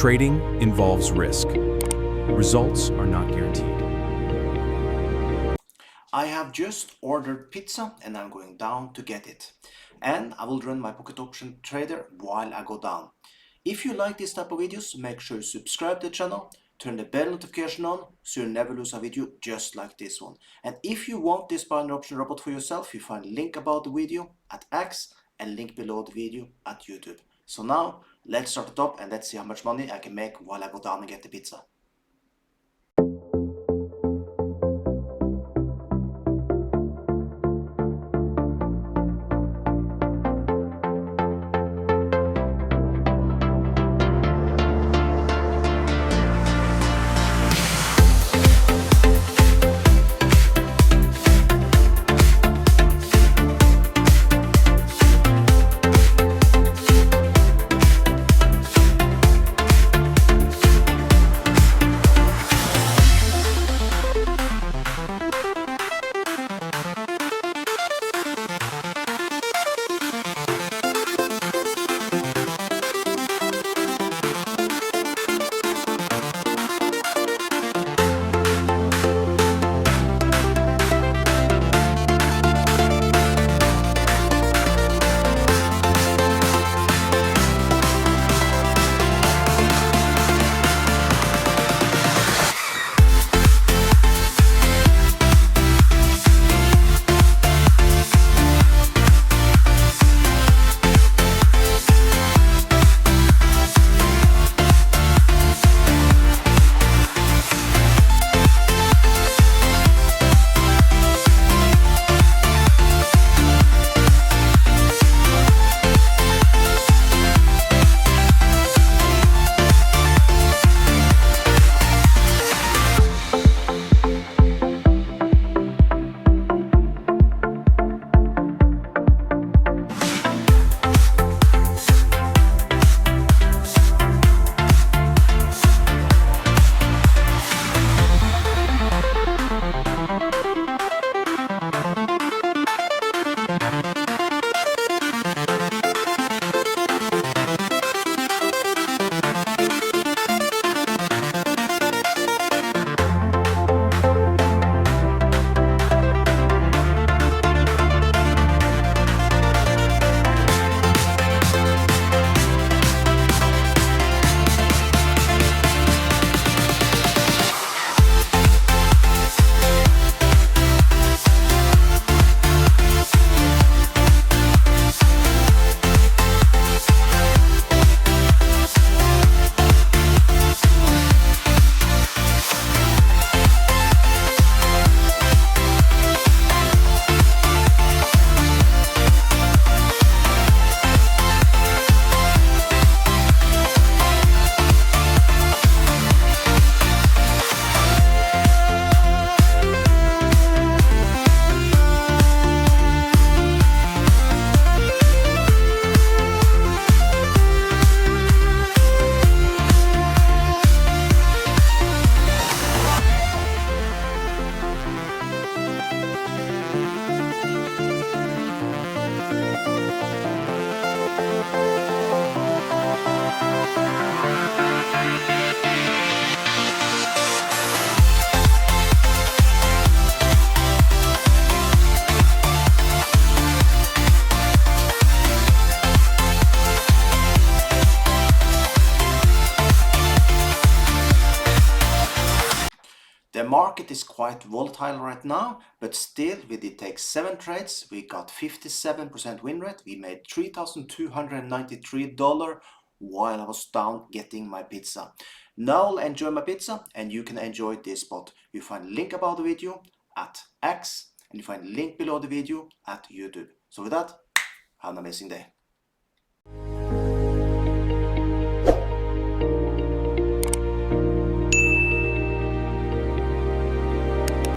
Trading involves risk. Results are not guaranteed. I have just ordered pizza and I'm going down to get it. And I will run my pocket option trader while I go down. If you like this type of videos, make sure you subscribe to the channel, turn the bell notification on so you never lose a video just like this one. And if you want this binary option robot for yourself, you find a link about the video at X and link below the video at YouTube. So now let's start the top and let's see how much money I can make while I go down and get the pizza. The market is quite volatile right now, but still we did take 7 trades, we got 57% win rate, we made $3,293 while I was down getting my pizza. Now I'll enjoy my pizza and you can enjoy this spot. You find a link about the video at X and you find a link below the video at YouTube. So with that, have an amazing day.